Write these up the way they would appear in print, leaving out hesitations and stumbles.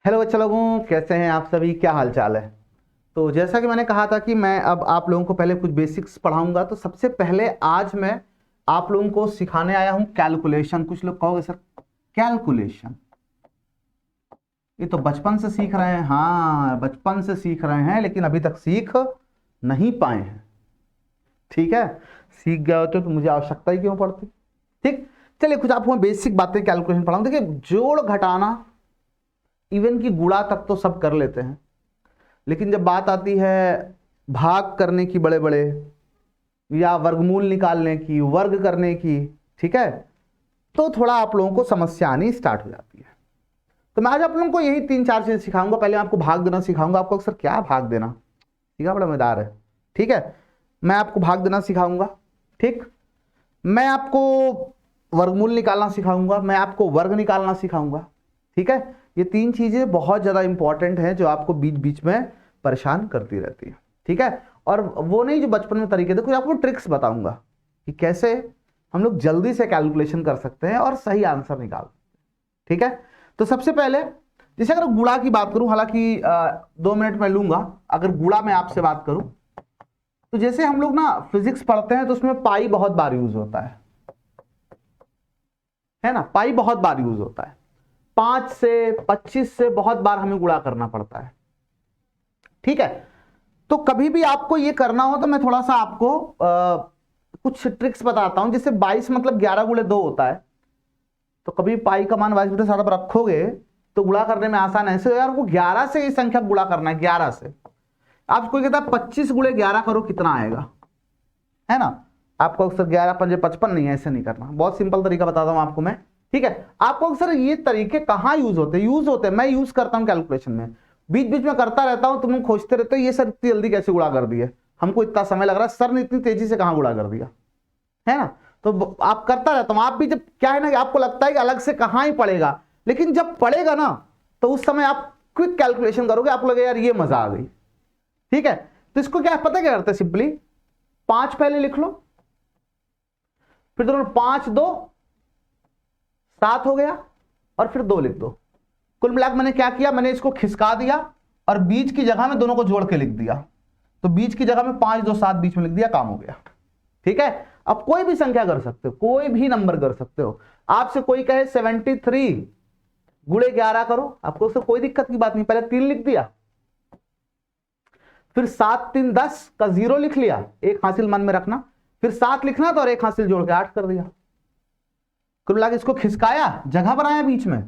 Hello बच्चा लोगों, कैसे हैं आप सभी? क्या हाल चाल है? तो जैसा कि मैंने कहा था कि मैं अब आप लोगों को पहले कुछ बेसिक्स पढ़ाऊंगा। तो सबसे पहले आज मैं आप लोगों को सिखाने आया हूं कैलकुलेशन। कुछ लोग कहोगे सर कैलकुलेशन ये तो बचपन से सीख रहे हैं। हाँ, बचपन से सीख रहे हैं लेकिन अभी तक सीख नहीं पाए हैं। ठीक है, सीख गए होते तो मुझे आवश्यकता ही क्यों पड़ती। ठीक, चलिए कुछ आपको मैं बेसिक बातें कैलकुलेशन पढ़ाऊं। देखिए, जोड़ घटाना इवन की गुणा तक तो सब कर लेते हैं, लेकिन जब बात आती है भाग करने की, बड़े बड़े, या वर्गमूल निकालने की, वर्ग करने की, ठीक है, तो थोड़ा आप लोगों को समस्या आनी स्टार्ट हो जाती है। तो मैं आज आप लोगों को यही 3-4 चीजें सिखाऊंगा। पहले आपको भाग देना सिखाऊंगा। आपको अक्सर क्या भाग देना, ठीक है, बड़ा मजेदार है। ठीक है, मैं आपको भाग देना सिखाऊंगा। ठीक, मैं आपको वर्गमूल निकालना सिखाऊंगा, मैं आपको वर्ग निकालना सिखाऊंगा। ठीक है, ये 3 चीजें बहुत ज्यादा इंपॉर्टेंट हैं जो आपको बीच बीच में परेशान करती रहती है। ठीक है, और वो नहीं जो बचपन में तरीके थे, कुछ आपको ट्रिक्स बताऊंगा कि कैसे हम लोग जल्दी से कैलकुलेशन कर सकते हैं और सही आंसर निकाल। ठीक है, तो सबसे पहले जैसे अगर गुणा की बात करूं, हालांकि 2 मिनट में लूंगा। अगर गुणा में आपसे बात करूं तो जैसे हम लोग ना फिजिक्स पढ़ते हैं तो उसमें पाई बहुत बार यूज होता है ना। पाई बहुत बार यूज होता है। 5 से 25 से बहुत बार हमें गुणा करना पड़ता है। ठीक है, तो कभी भी आपको ये करना हो तो मैं थोड़ा सा आपको कुछ ट्रिक्स बताता हूं। जैसे 22 मतलब 11 गुणे 2 होता है, तो कभी पाई का मान 22/7 पर रखोगे तो गुणा करने में आसान है। ऐसे यार वो 11 से ये संख्या गुणा करना है, 11 से। आप कोई कहता है 25 गुणे 11 करो, कितना आएगा, है ना। आपको अक्सर 11×5 = 55 नहीं है, ऐसे नहीं करना। बहुत सिंपल तरीका बताता हूं आपको मैं। ठीक है, आपको अक्सर ये तरीके कहां यूज होते हैं? मैं यूज करता हूं कैलकुलेशन में, बीच बीच में करता रहता हूं। तुम खोजते रहते हो ये सर इतनी जल्दी कैसे गुणा कर दिए, हमको इतना समय लग रहा है, सर ने इतनी तेजी से कहां गुणा कर दिया, है ना। तो आप करता रहता हूं। आप भी जब क्या है ना कि आपको लगता है कि अलग से कहां ही पड़ेगा, लेकिन जब पड़ेगा ना तो उस समय आप क्विक कैलकुलेशन करोगे, आपको लगेगा यार ये मजा आ गई। ठीक है, तो इसको क्या पता क्या करते हैं, सिंपली 5 पहले लिख लो, फिर दोनों 5 2 7 हो गया, और फिर 2 लिख दो। कुल मिलाकर मैंने क्या किया, मैंने इसको खिसका दिया और बीच की जगह में दोनों को जोड़ के लिख दिया। तो बीच की जगह में 5 2 7 बीच में लिख दिया, काम हो गया। ठीक है, अब कोई भी संख्या कर सकते हो, कोई भी नंबर कर सकते हो। आपसे कोई कहे 73 गुणे 11 करो, आपको उससे कोई दिक्कत की बात नहीं। पहले 3 लिख दिया, फिर 7 3 10 का 0 लिख लिया, एक हासिल मन में रखना, फिर 7 लिखना था और एक हासिल जोड़ के 8 कर दिया। कुल मिला के इसको खिसकाया, जगह बनाया बीच में,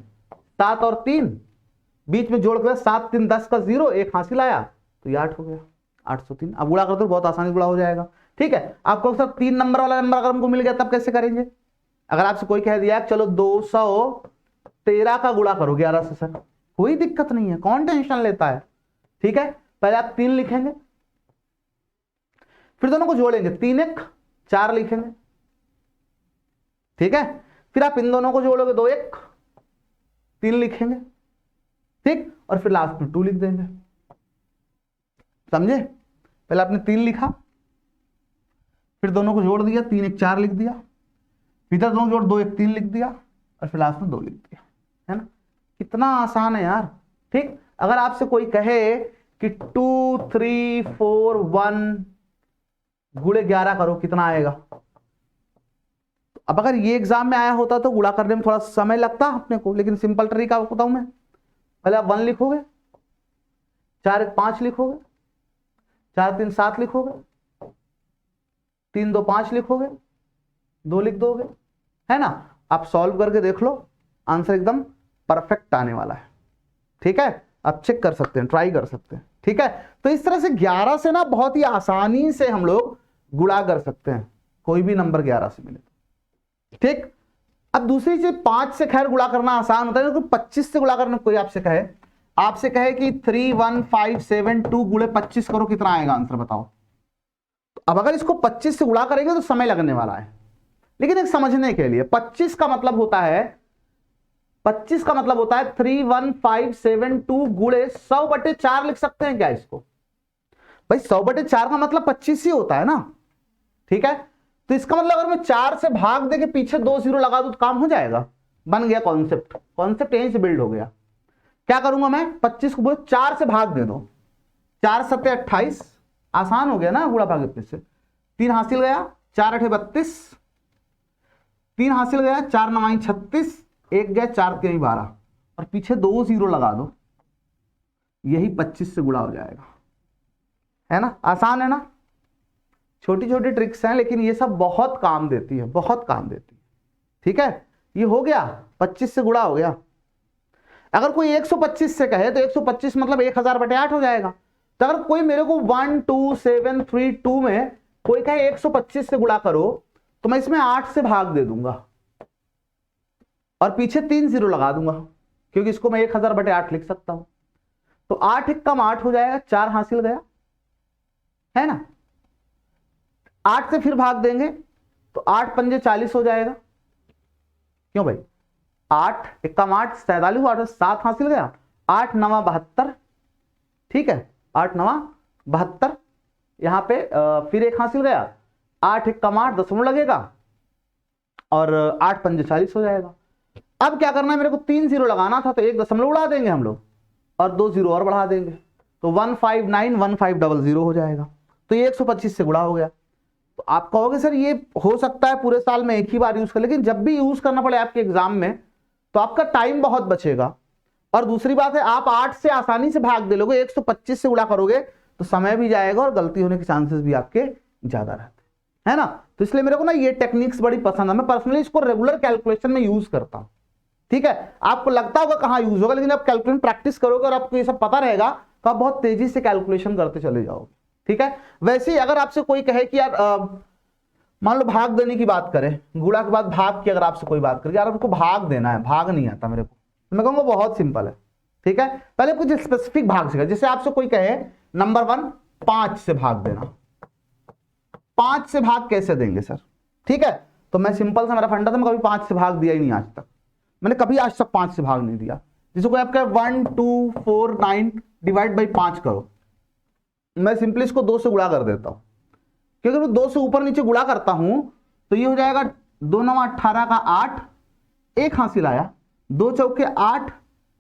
7 और 3 बीच में जोड़ के 7 3 10 का 0, एक हासिल आया, तो ये 8 हो गया, 803। अब गुणा करते हो बहुत आसानी से गुणा हो जाएगा। ठीक है, आपको अक्सर 3 नंबर वाला नंबर अगर हमको मिल गया तब कैसे करेंगे? अगर आपसे कोई कह दिया चलो 213 का गुणा करो 11 से, सर कोई दिक्कत नहीं है, कौन टेंशन लेता है। ठीक है, पहले आप 3 लिखेंगे, फिर दोनों को जोड़ेंगे, 3 1 4 लिखेंगे। ठीक है, फिर आप इन दोनों को जोड़ोगे, 2 1 3 लिखेंगे। ठीक, और फिर लास्ट में 2 लिख देंगे। समझे? पहले आपने 3 लिखा, फिर दोनों को जोड़ दिया, 3 1 4 लिख दिया, इधर दोनों जोड़ 2 1 3 लिख दिया, और फिर लास्ट में 2 लिख दिया, है ना। कितना आसान है यार। ठीक, अगर आपसे कोई कहे कि 2 3 4 1 गुणे 11 करो, कितना आएगा? अब अगर ये एग्जाम में आया होता तो गुणा करने में थोड़ा समय लगता अपने को, लेकिन सिंपल तरीका बताऊं मैं। पहले आप 1 लिखोगे, 4 1 5 लिखोगे, 4 3 7 लिखोगे, 3 2 5 लिखोगे, 2 लिख दोगे, है ना। आप सॉल्व करके देख लो, आंसर एकदम परफेक्ट आने वाला है। ठीक है, आप चेक कर सकते हैं, ट्राई कर सकते हैं। ठीक है, तो इस तरह से 11 से ना बहुत ही आसानी से हम लोग गुणा कर सकते हैं, कोई भी नंबर 11 से मिले। ठीक, अब दूसरी चीज 5 से खैर गुणा करना आसान होता है, लेकिन 25 से गुणा करना, कोई आपसे कहे कि 3 1 5 7 2 गुणे 25 करो, कितना आएगा आंसर बताओ। अब अगर इसको 25 से गुणा करेंगे तो समय लगने वाला है, लेकिन एक समझने के लिए 25 का मतलब होता है 3 1 5 7 2 गुणे 100/4 लिख सकते हैं क्या इसको? भाई 100/4 का मतलब 25 ही होता है ना। ठीक है, तो इसका मतलब अगर मैं 4 से भाग दे के पीछे 2 0 लगा दूं तो काम हो जाएगा, बन गया कॉन्सेप्ट यहीं से बिल्ड हो गया। क्या करूंगा मैं, 25 को बोलो 4 से भाग दे दो, 4 सत्ते 28, आसान हो गया ना गुणा भाग अपने से। 3 हासिल गया, 4 8 32, 3 हासिल गया, 4 9 36, 1 गया, 4 3 12, और पीछे 2 जीरो लगा दो, यही 25 से गुणा हो जाएगा, है ना। आसान है ना, छोटी छोटी ट्रिक्स हैं लेकिन ये सब बहुत काम देती है, बहुत काम देती है। ठीक है, ये हो गया, 25 से गुणा हो गया। अगर कोई 125 से कहे तो 125 मतलब 1000/8 हो जाएगा। तो अगर कोई मेरे को 1 2 7 3 2 में कोई कहे 125 से गुणा करो, तो मैं इसमें 8 से भाग दे दूंगा और पीछे 3 जीरो लगा दूंगा, क्योंकि इसको मैं 1000/8 लिख सकता हूं। तो 8 1 कम 8 हो जाएगा, 4 हासिल गया, है ना। 8 से फिर भाग देंगे तो 8 पंजे 40 हो जाएगा। क्यों भाई, 8 1 कम 8 47, 8 7 हासिल गया, 8 9 72, ठीक है, 8 9 72, यहां पे फिर 1 हासिल गया, 8 1 कम 8 दशमलव लगेगा और 8 पंजे 40 हो जाएगा। अब क्या करना है, मेरे को 3 जीरो लगाना था, तो 1 दशमलव उड़ा देंगे हम लोग और 2 जीरो और बढ़ा देंगे, तो 159 1500 हो जाएगा। तो ये 125 से गुणा हो गया। तो आप कहोगे सर ये हो सकता है पूरे साल में एक ही बार यूज कर, लेकिन जब भी यूज करना पड़े आपके एग्जाम में तो आपका टाइम बहुत बचेगा। और दूसरी बात है, आप 8 से आसानी से भाग दे लोगे, 125 से गुणा करोगे तो समय भी जाएगा और गलती होने के चांसेस भी आपके ज्यादा रहते हैं ना। तो इसलिए मेरे को ना ये टेक्निक्स बड़ी पसंद है, मैं पर्सनली इसको रेगुलर कैलकुलेशन में यूज करता हूं। ठीक है, आपको लगता होगा कहां यूज होगा, लेकिन आप कैलकुलेशन प्रैक्टिस करोगे और आपको ये सब पता रहेगा तो आप बहुत तेजी से कैलकुलेशन करते चले जाओगे। ठीक है, वैसे ही अगर आपसे कोई कहे कि यार मान लो भाग देने की बात करें, गुणा के बाद भाग की अगर आपसे कोई बात करे, यार आपको भाग देना है, भाग नहीं आता मेरे को, तो मैं कहूंगा बहुत सिंपल है। ठीक है, पहले कुछ स्पेसिफिक भाग सीखा, जैसे आपसे कोई कहे नंबर 1 5 से भाग देना, 5 से भाग कैसे देंगे सर। ठीक है, तो मैं सिंपल सा मेरा फंडा था, मैं कभी 5 से भाग दिया ही नहीं आज तक, मैंने कभी आज तक 5 से भाग नहीं दिया। जैसे कोई आपका 1 2 4 9 डिवाइड बाई 5 करो, मैं सिंपली इसको 2 से गुणा कर देता हूं, क्योंकि मैं 2 से ऊपर नीचे गुणा करता हूं तो ये हो जाएगा 2 9 18 का 8, 1 हासिल आया, 2 चौके 8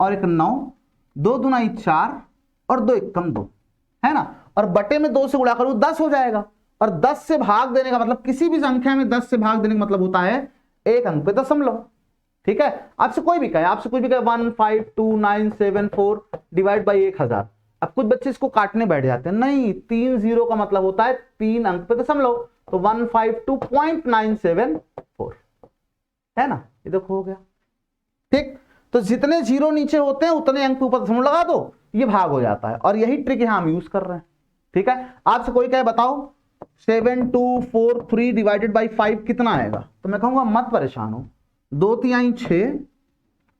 और 1 9, 2 दूना 4 और 2 1 2, है ना। और बटे में 2 से गुणा करूं 10 हो जाएगा, और 10 से भाग देने का मतलब, किसी भी संख्या में 10 से भाग देने का मतलब होता है एक अंक पे दशमलव। ठीक है, आपसे कोई भी कहे, 1 5 2 9 7 4 डिवाइड बाई 1000, अब कुछ बच्चे इसको काटने बैठ जाते हैं, नहीं, 3 जीरो का मतलब होता है 3 अंक पे दशमलव, तो 152.974, है ना, ये देखो हो गया। ठीक, तो जितने जीरो नीचे होते हैं उतने अंक पे ऊपर दशमलव लगा दो, ये भाग हो जाता है, और यही ट्रिक यहां हम यूज कर रहे हैं। ठीक है, आपसे कोई कहे बताओ 7243 डिवाइडेड बाई 5 कितना आएगा, तो मैं कहूंगा मत परेशान हो, 2 3 6,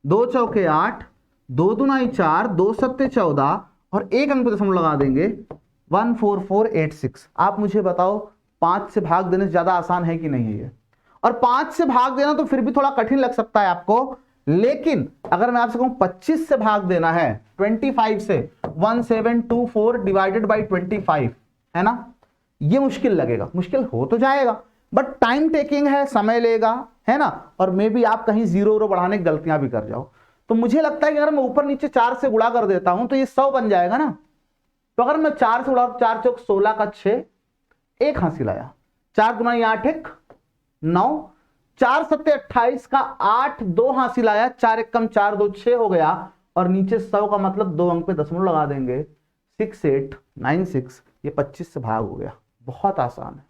2 चौके 8, 2 दूना 4, 2 सत्ते 14 और 1 अंक पे दशमलव लगा देंगे 14486। आप मुझे बताओ 5 से भाग देने से ज्यादा आसान है कि नहीं है ये। और 5 से भाग देना तो फिर भी थोड़ा कठिन लग सकता है आपको, लेकिन अगर मैं आपसे कहूं 25 से भाग देना है 25 से, 1724 डिवाइडेड बाई 25, है ना, ये मुश्किल लगेगा, मुश्किल हो तो जाएगा बट टाइम टेकिंग है, समय लेगा, है ना, और मे भी आप कहीं जीरो बढ़ाने की गलतियां भी कर जाओ। तो मुझे लगता है कि अगर मैं ऊपर नीचे 4 से गुणा कर देता हूं तो ये 100 बन जाएगा ना। तो अगर मैं 4 से गुणा, 4 चौक 16 का 6, 1 हासिल आया, 4 दूना 8 1 9, 4 सत्ते 28 का 8, 2 हासिल आया, 4 1 4 2 6 हो गया, और नीचे 100 का मतलब 2 अंक पे दशमलव लगा देंगे 6896, ये 25 से भाग हो गया। बहुत आसान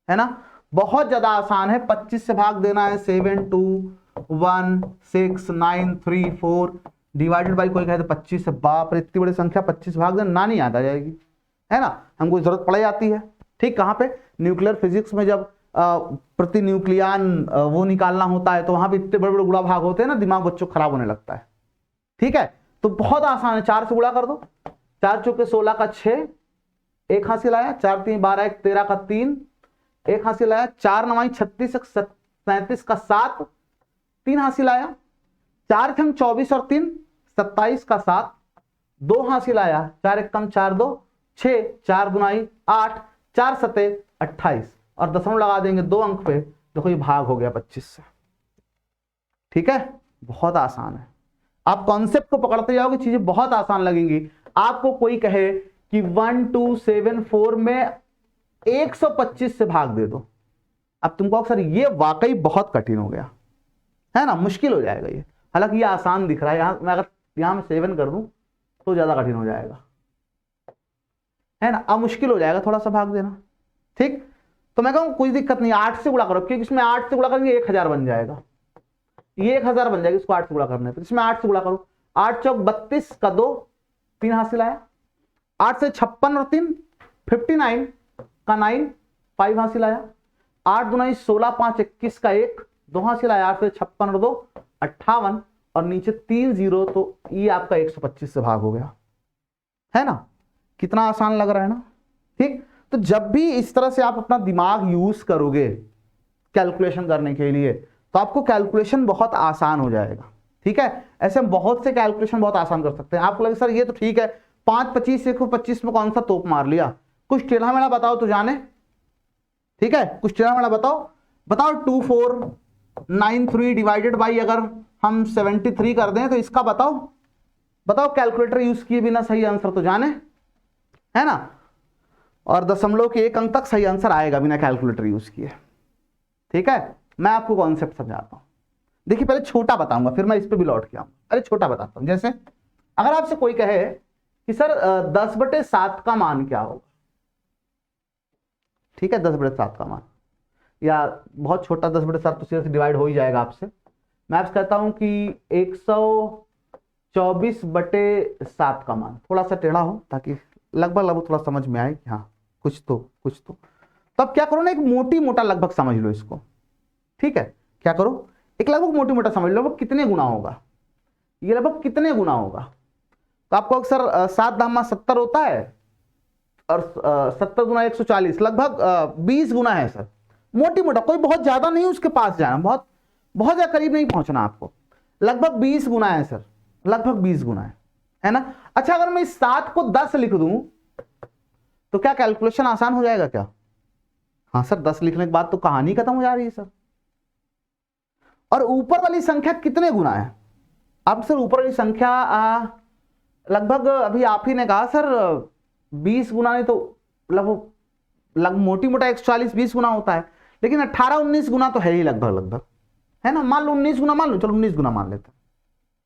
है ना, बहुत ज्यादा आसान है। 25 से भाग देना है 7216934 डिवाइडेड बाई, कोई कहे तो 25 से, बाप रे इतनी बड़ी संख्या 25 भाग देना ना, नहीं याद आ जाएगी, है ना, हमको जरूरत पड़ जाती है। ठीक, कहां पे, न्यूक्लियर फिजिक्स में जब प्रति न्यूक्लियन वो निकालना होता है तो वहां पे इतने बड़े बड़े गुणा भाग होते हैं ना, दिमाग बच्चों खराब होने लगता है। ठीक है, तो बहुत आसान है, 4 से गुणा कर दो, 4 चौके 16 का 6, 1 हासिल आया, 4 3 12 1 13 का 3, 1 हासिल आया, 4 9 36 37 का 7, 3 हासिल आया, 4 छंग 24 और 3 27 का 7, 2 हासिल आया, 4 1 4 2 6, 4 दुनाई 8, 4 सते 28 और दशमलव लगा देंगे 2 अंक पे, देखो ये भाग हो गया 25 से। ठीक है, बहुत आसान है। आप कॉन्सेप्ट को पकड़ते जाओगे, चीजें बहुत आसान लगेंगी। आपको कोई कहे कि 1274 में 125 से भाग दे दो, अब तुमको सर ये वाकई बहुत कठिन हो गया है ना, मुश्किल हो जाएगा ये। हालांकि ये आसान दिख रहा है, यहां मैं अगर यहां में 7 कर दूं तो ज्यादा कठिन हो जाएगा, है ना। अब मुश्किल हो जाएगा थोड़ा सा भाग देना, ठीक। तो मैं कहूँ कोई दिक्कत नहीं, 8 से गुणा करो, क्योंकि इसमें 8 से गुणा करेंगे 1000 बन जाएगा, ये 1000 बन जाएगा, इसको 8 से गुणा करने पर। इसमें 8 से गुणा करो, 8 चौक 32 का 2, 3 हासिल आया, 8 से 56 और 3 59 का 9, 5 हासिल आया, 8 दूना 16, 5 21 का 1, 2 हासिल आया, 8 से 56 और 2 58 और नीचे 3 0, तो ये आपका 125 से भाग हो गया, है ना। कितना आसान लग रहा है ना, ठीक। तो जब भी इस तरह से आप अपना दिमाग यूज करोगे कैलकुलेशन करने के लिए, तो आपको कैलकुलेशन बहुत आसान हो जाएगा, ठीक है। ऐसे हम बहुत से कैलकुलेशन बहुत आसान कर सकते हैं। आपको लगे सर ये तो ठीक है, 5 25 125 में कौन सा तोप मार लिया, कुछ टेढ़ा मेढ़ा बताओ तो जाने, ठीक है, कुछ टेढ़ा मेढ़ा बताओ। बताओ 2493 डिवाइडेड बाई अगर हम 73 कर दें तो इसका बताओ, बताओ कैलकुलेटर यूज किए बिना सही आंसर तो जाने, है ना। और दशमलव के 1 अंक तक सही आंसर आएगा बिना कैलकुलेटर यूज किए, ठीक है। मैं आपको कॉन्सेप्ट समझाता हूं। देखिए पहले छोटा बताऊंगा, फिर मैं इस पे भी लौट के आऊंगा। अरे छोटा बताता हूं, जैसे अगर आपसे कोई कहे कि सर 10/7 का मान क्या होगा, ठीक है, 10/7 का मान, या बहुत छोटा 10/7 तो सीधे से डिवाइड हो ही जाएगा आपसे। मैं आपसे कहता हूं कि 124/7 का मान, थोड़ा सा टेढ़ा हो ताकि लगभग लगभग थोड़ा समझ में आए कि हाँ कुछ तो कुछ तो। तब क्या करो ना, एक मोटी मोटा लगभग समझ लो इसको, ठीक है। क्या करो, एक लगभग मोटी मोटा समझ लो, लगभग कितने गुना होगा, ये लगभग कितने गुना होगा। तो आपको अक्सर 7 धामा 70 होता है और 70 गुना 140 लगभग 20 गुना है सर, मोटी मोटा, कोई बहुत ज्यादा नहीं उसके पास जाना, बहुत बहुत ज्यादा करीब नहीं पहुंचना आपको, लगभग 20 गुना है सर, लगभग 20 गुना है ना। अच्छा अगर मैं इस 7 को 10 लिख दूं तो क्या कैलकुलेशन आसान हो जाएगा क्या? हाँ सर, 10 लिखने के बाद तो कहानी खत्म हो जा रही है सर। और ऊपर वाली संख्या कितने गुना है? अब सर ऊपर वाली संख्या लगभग अभी आप ही ने कहा सर 20 गुना, नहीं तो लगभग मोटी मोटा 140 20 गुना होता है, लेकिन 18 19 गुना तो है ही लगभग लगभग, है ना। मान लो 19 गुना मान लो, चलो 19 गुना मान लेते हैं,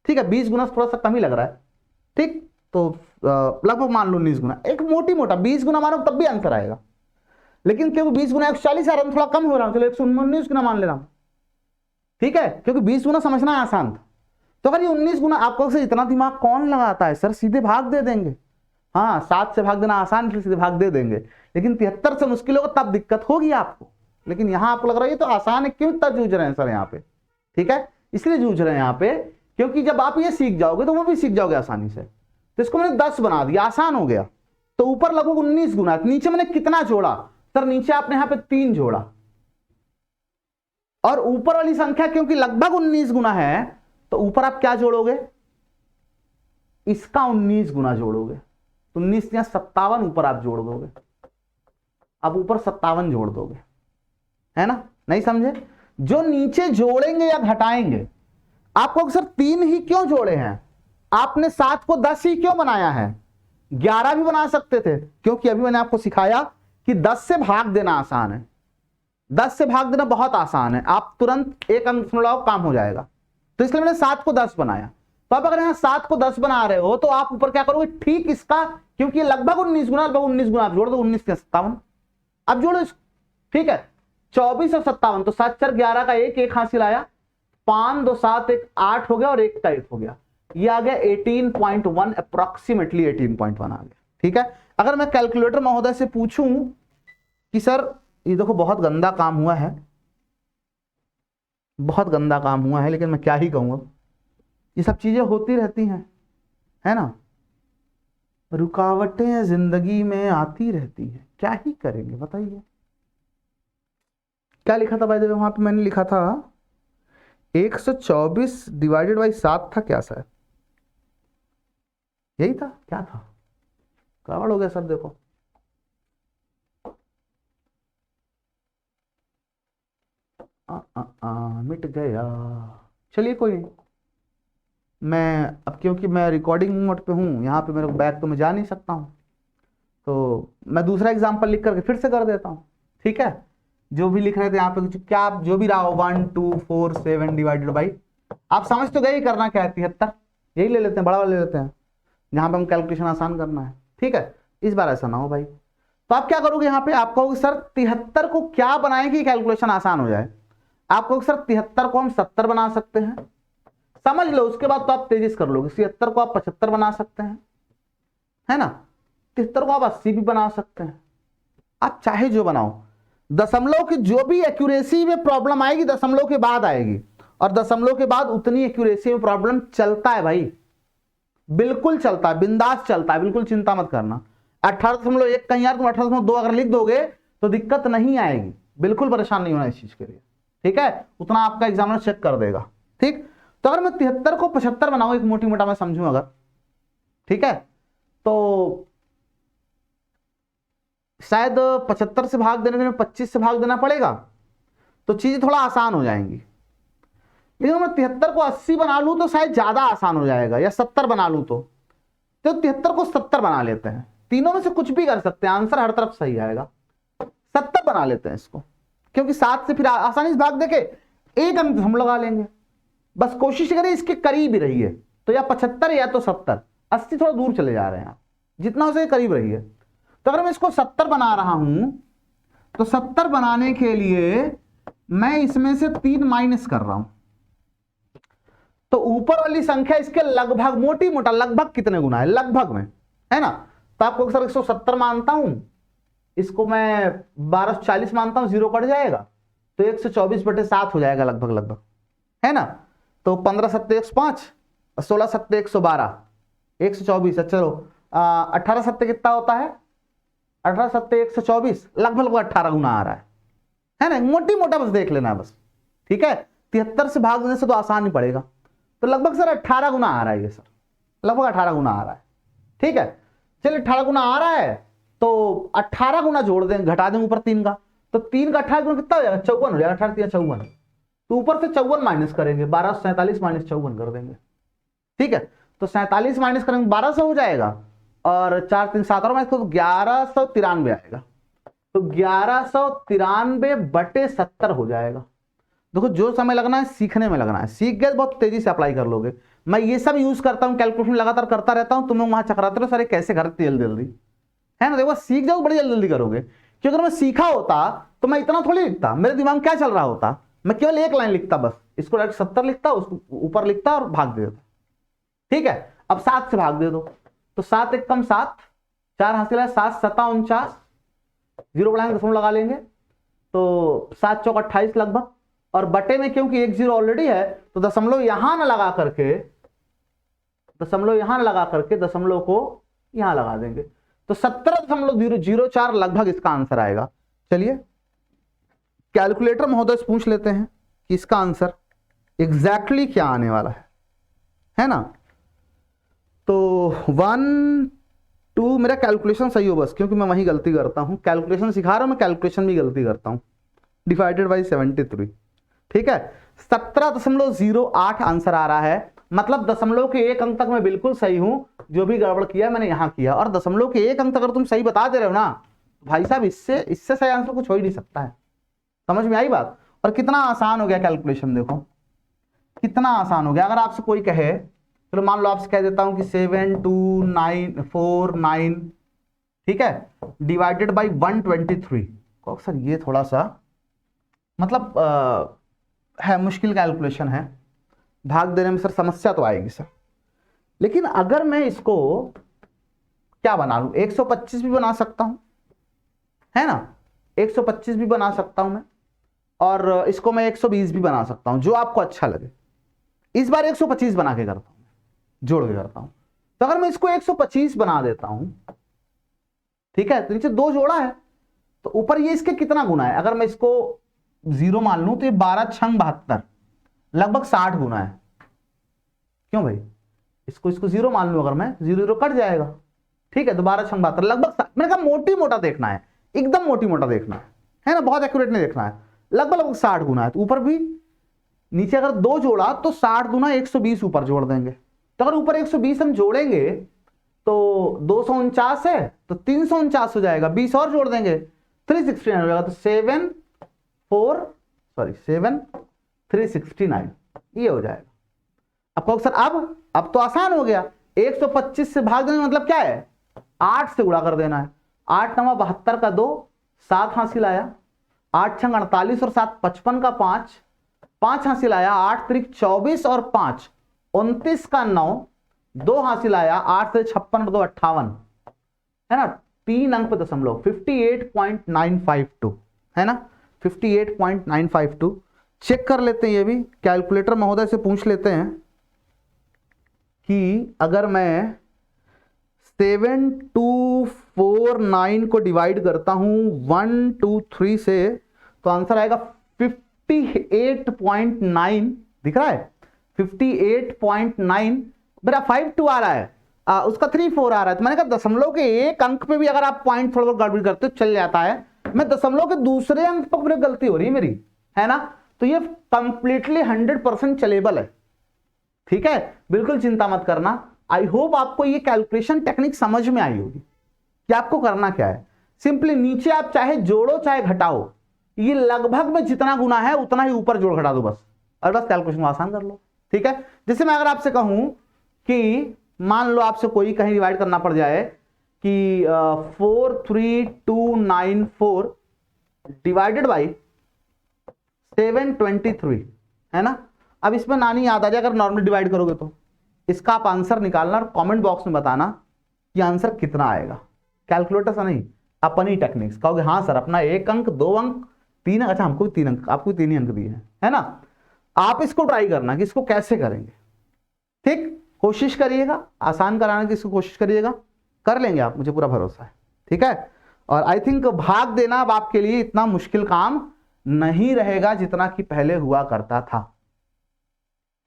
ठीक है। 20 गुना थोड़ा सा कम ही लग रहा है, ठीक। तो लगभग मान लो 19 गुना, एक मोटी मोटा 20 गुना मानो तब भी आंसर आएगा, लेकिन क्योंकि 20 गुना 140 आ रहा है, थोड़ा कम हो रहा है, चलो 119 गुना मान ले रहा हूं, ठीक है, क्योंकि 20 गुना समझना आसान था। तो अगर ये 19 गुना, आपको से इतना दिमाग कौन लगाता है सर, सीधे भाग दे देंगे। हाँ 7 से भाग देना आसान, इसलिए सीधे भाग दे देंगे, लेकिन 73 से मुश्किल होगा तब दिक्कत होगी आपको। लेकिन यहां आपको लग रहा है ये तो आसान है, क्यों इतना जूझ रहे हैं सर यहाँ पे, ठीक है, इसलिए जूझ रहे हैं यहाँ पे, क्योंकि जब आप ये सीख जाओगे तो वो भी सीख जाओगे आसानी से। तो इसको मैंने 10 बना दिया, आसान हो गया। तो ऊपर लगभग 19 गुना, नीचे मैंने कितना जोड़ा सर, नीचे आपने यहाँ पे 3 जोड़ा, और ऊपर वाली संख्या क्योंकि लगभग 19 गुना है तो ऊपर आप क्या जोड़ोगे, इसका 19 गुना जोड़ोगे, तो 19 या 57 ऊपर आप जोड़ दोगे। अब ऊपर 57 जोड़ दोगे, है ना, नहीं समझे? जो नीचे जोड़ेंगे या घटाएंगे, आपको अक्सर 3 ही क्यों जोड़े हैं, आपने 7 को 10 ही क्यों बनाया है, 11 भी बना सकते थे, क्योंकि अभी मैंने आपको सिखाया कि 10 से भाग देना आसान है, 10 से भाग देना बहुत आसान है, आप तुरंत एक अंक लगाओ काम हो जाएगा। तो इसलिए मैंने 7 को 10 बनाया। तो आप अगर यहां 7 को 10 बना रहे हो तो आप ऊपर क्या करोगे, ठीक इसका, क्योंकि लगभग 19 गुना, लगभग 19 गुना आप जोड़ दो, 19 के 57 अब जोड़ो इसको, ठीक है। 24 और 57, तो 7 4 11 का एक हासिल आया, 5 2 7 1 8 हो गया, और 1 का 1 हो गया, ये आ गया 18.1, अप्रोक्सीमेटली 18.1 आ गया, ठीक है। अगर मैं कैलकुलेटर महोदय से पूछूं कि सर ये देखो बहुत गंदा काम हुआ है, बहुत गंदा काम हुआ है, लेकिन मैं क्या ही कहूंगा, ये सब चीजें होती रहती हैं, है ना, रुकावटें जिंदगी में आती रहती हैं, क्या ही करेंगे बताइए। क्या लिखा था भाई देव वहां पे, मैंने लिखा था 124 डिवाइडेड बाई 7 था क्या सर, यही था क्या था, गड़बड़ हो गया सर, देखो मिट गया, चलिए कोई नहीं, मैं अब क्योंकि मैं रिकॉर्डिंग मोड पे हूँ यहाँ पे, मेरे को बैक तो मैं जा नहीं सकता हूँ, तो मैं दूसरा एग्जाम्पल लिख करके फिर से कर देता हूँ। ठीक है, जो भी लिख रहे थे यहाँ पे कुछ क्या जो भी रहा हो 1 2 4 7 डिवाइडेड बाई, आप समझ तो गए ही करना क्या है 73, यही ले लेते हैं, बड़ा वाला ले लेते हैं जहाँ पे हम कैलकुलेशन आसान करना है। ठीक है, इस बार ऐसा ना हो भाई। तो आप क्या करोगे यहाँ पे, आप कहोगे सर 73 को क्या बनाए कि कैलकुलेशन आसान हो जाए। आप कहोगे सर 73 को हम 70 बना सकते हैं, समझ लो, उसके बाद तो आप तेजी से कर लोगे। 76 को आप 75 बना सकते हैं, है ना। 73 को आप 80 भी बना सकते हैं, आप चाहे जो बनाओ। दशमलव की जो भी एक्यूरेसी में प्रॉब्लम आएगी दशमलव के बाद आएगी, और दशमलव के बाद उतनी एक्यूरेसी में प्रॉब्लम चलता है भाई, बिल्कुल चलता है, बिंदास चलता है, बिल्कुल चिंता मत करना। 18.1 कहीं यार तुम 18.2 अगर लिख दोगे तो दिक्कत नहीं आएगी, बिल्कुल परेशान नहीं होना इस चीज के लिए। ठीक है, उतना आपका एग्जामिनर चेक कर देगा। ठीक, तो अगर मैं 73 को 75 बनाऊं, एक मोटी मोटा मैं समझूं अगर, ठीक है, तो शायद 75 से भाग देने के लिए 25 से भाग देना पड़ेगा, तो चीजें थोड़ा आसान हो जाएंगी। लेकिन मैं 73 को 80 बना लूं तो शायद ज्यादा आसान हो जाएगा, या 70 बना लूं तो 73 को 70 बना लेते हैं, तीनों में से कुछ भी कर सकते हैं, आंसर हर तरफ सही आएगा। 70 बना लेते हैं इसको, क्योंकि 7 से फिर आसानी से भाग देके एक अंक हम लगा लेंगे। बस कोशिश करें इसके करीब ही रहिए, तो या 75 या तो 70, 80 थोड़ा दूर चले जा रहे हैं आप, जितना हो सके करीब रहिए। तो अगर मैं इसको 70 बना रहा हूं, तो 70 बनाने के लिए मैं इसमें से 3 माइनस कर रहा हूं, तो ऊपर वाली संख्या इसके लगभग मोटी मोटा लगभग कितने गुना है, लगभग में, है ना। तो आपको सर 170 मानता हूं, इसको मैं 1240 मानता हूं, 0 कट जाएगा तो 124/7 हो जाएगा लगभग लगभग, है ना। तो 15 सत्ते 105, 16 सत्ते 112, 124। चलो 18 सत्ते कितना होता है, 18 सत्ते 124, लगभग 18 गुना आ रहा है ना, मोटी मोटा बस देख लेना बस। ठीक है, 73 से भाग देने से तो आसान नहीं पड़ेगा, तो लगभग सर 18 गुना आ रहा है ये सर, लगभग 18 गुना आ रहा है। ठीक है, चलिए 18 गुना आ रहा है, तो 18 गुना जोड़ दें, घटा दें ऊपर 3 का, तो 3 का 18 गुना कितना हो जाएगा, 54 हो जाएगा, 18 3 54, तो ऊपर से 54 माइनस करेंगे, 1247 माइनस 54 कर देंगे। ठीक है, तो 47 माइनस करेंगे 1200 हो जाएगा, और 4 3 7 और माइनस तो 1193 आएगा, तो 1193/70 हो जाएगा। देखो जो समय लगना है सीखने में लगना है, सीख गए बहुत तेजी से अप्लाई कर लोगे। मैं ये सब यूज करता हूँ, कैलकुलेशन लगातार करता रहता हूँ, तुम लोग वहां चकराते रहो सारे कैसे घर जल्दी जल्दी, है ना। देखो सीख जाओ बड़ी जल्दी जल्दी करोगे, क्योंकि अगर मैं सीखा होता तो मैं इतना थोड़ी लिखता, मेरे दिमाग में क्या चल रहा होता, मैं केवल एक लाइन लिखता बस, इसको डायरेक्ट 70 लिखता, उसको ऊपर लिखता और भाग दे देता। ठीक है, अब 7 से भाग दे दो, तो 7 एक कम 7, 4 हासिल है 7 7 49, 0 बढ़ाएंगे दशमलव लगा लेंगे, तो 7 चौक 28 लगभग, और बटे में क्योंकि 1 0 ऑलरेडी है तो दशमलव यहां ना लगा करके, दशमलव यहां लगा करके दशमलव को यहां लगा देंगे, तो 17.004 लगभग इसका आंसर आएगा। चलिए कैलकुलेटर महोदय से पूछ लेते हैं कि इसका आंसर एग्जैक्टली क्या आने वाला है ना। तो 1 2 मेरा कैलकुलेशन सही हो बस, क्योंकि मैं वही गलती करता हूं, कैलकुलेशन सिखा रहा हूं मैं, कैलकुलेशन भी गलती करता हूं, डिवाइडेड बाई 73। ठीक है, 17.08 आंसर आ रहा है, मतलब दशमलव के 1 अंक तक मैं बिल्कुल सही हूं, जो भी गड़बड़ किया मैंने यहां किया, और दशमलव के 1 अंक तक अगर तुम सही बता दे रहे हो ना भाई साहब, इससे सही आंसर कुछ हो ही नहीं सकता है। समझ में आई बात। और कितना आसान हो गया कैलकुलेशन, देखो कितना आसान हो गया। अगर आपसे कोई कहे, चलो मान लो आपसे कह देता हूं कि 72949, ठीक है, डिवाइडेड बाई 123, सर ये थोड़ा सा मतलब है मुश्किल कैलकुलेशन है, भाग देने में सर समस्या तो आएगी सर। लेकिन अगर मैं इसको क्या बना लूं, 125 भी बना सकता हूं, है ना, 125 भी बना सकता हूं मैं, और इसको मैं 120 भी बना सकता हूं, जो आपको अच्छा लगे। इस बार 125 बना के करता हूं, जोड़ के करता हूं। तो अगर मैं इसको 125 बना देता हूं, ठीक है, तो नीचे 2 जोड़ा है, तो ऊपर ये इसके कितना गुना है, अगर मैं इसको 0 मान लूं तो ये 12 छंग 72, लगभग 60 गुना है। क्यों भाई, इसको 0 मान लूं, अगर मैं 0 0 कट जाएगा, ठीक है, तो 12 छंग 72 लगभग, मैंने कहा मोटी मोटा देखना है, एकदम मोटी मोटा देखना है ना, बहुत एक्यूरेट नहीं देखना है, लगभग 60 गुना है। तो ऊपर भी नीचे अगर 2 जोड़ा तो 60 गुना 120 ऊपर जोड़ देंगे, तो अगर ऊपर 120 हम जोड़ेंगे तो 249 है तो 349 हो जाएगा, 20 और जोड़ देंगे 369 हो जाएगा, तो 7369 ये हो जाएगा। अब कहो सर अब तो आसान हो गया, 125 से भाग देने मतलब क्या है, 8 से गुणा कर देना है। 8 9 72 का 2, 7 हासिल आया, 8 6 48 और 7 55 का 5, 5 हासिल आया, 8 3 24 और 5 29 का 9, 2 हासिल आया, 8 से 56 और 2 58 है ना, 3 अंक पे दशमलव, 58.952 है ना, 58.952। चेक कर लेते हैं, ये भी कैलकुलेटर महोदय से पूछ लेते हैं कि अगर मैं 7249 को डिवाइड करता हूं 1 2 3 से तो आंसर आएगा 58.9, दिख रहा है 58.9, मेरा 52 आ रहा है, उसका 34 आ रहा है, तो मैंने कहा दशमलव के एक अंक पे भी अगर आप पॉइंट थोड़ा बहुत गड़बड़ करते हो चल जाता है, मैं दशमलव के दूसरे अंक पर मेरी गलती हो रही है मेरी, है ना, तो ये कंप्लीटली 100% चलेबल है। ठीक है, बिल्कुल चिंता मत करना। आई होप आपको ये कैलकुलेशन टेक्निक समझ में आई होगी कि आपको करना क्या है। सिंपली नीचे आप चाहे जोड़ो चाहे घटाओ, ये लगभग में जितना गुना है उतना ही ऊपर जोड़ घटा दो बस, और बस कैलकुलेशन आसान कर लो। ठीक है, जैसे मैं अगर आपसे कहूं कि मान लो आपसे कोई कहीं डिवाइड करना पड़ जाए कि 43294 डिवाइडेड बाई 723 है ना। अब इसमें नानी याद आ जाए, अगर नॉर्मल डिवाइड करोगे तो इसका आप आंसर निकालना और कमेंट बॉक्स में बताना कि आंसर कितना आएगा। कैलकुलेटर से नहीं, अपनी टेक्निक्स। कहोगे हाँ सर अपना 1 अंक 2 अंक 3 अंक, अच्छा हमको भी 3 अंक, आपको भी 3 ही अंक दिए हैं, है ना। आप इसको ट्राई करना कि इसको कैसे करेंगे। ठीक, कोशिश करिएगा आसान कराने की, इसको कोशिश करिएगा, कर लेंगे आप, मुझे पूरा भरोसा है। ठीक है, और आई थिंक भाग देना अब आपके लिए इतना मुश्किल काम नहीं रहेगा जितना कि पहले हुआ करता था।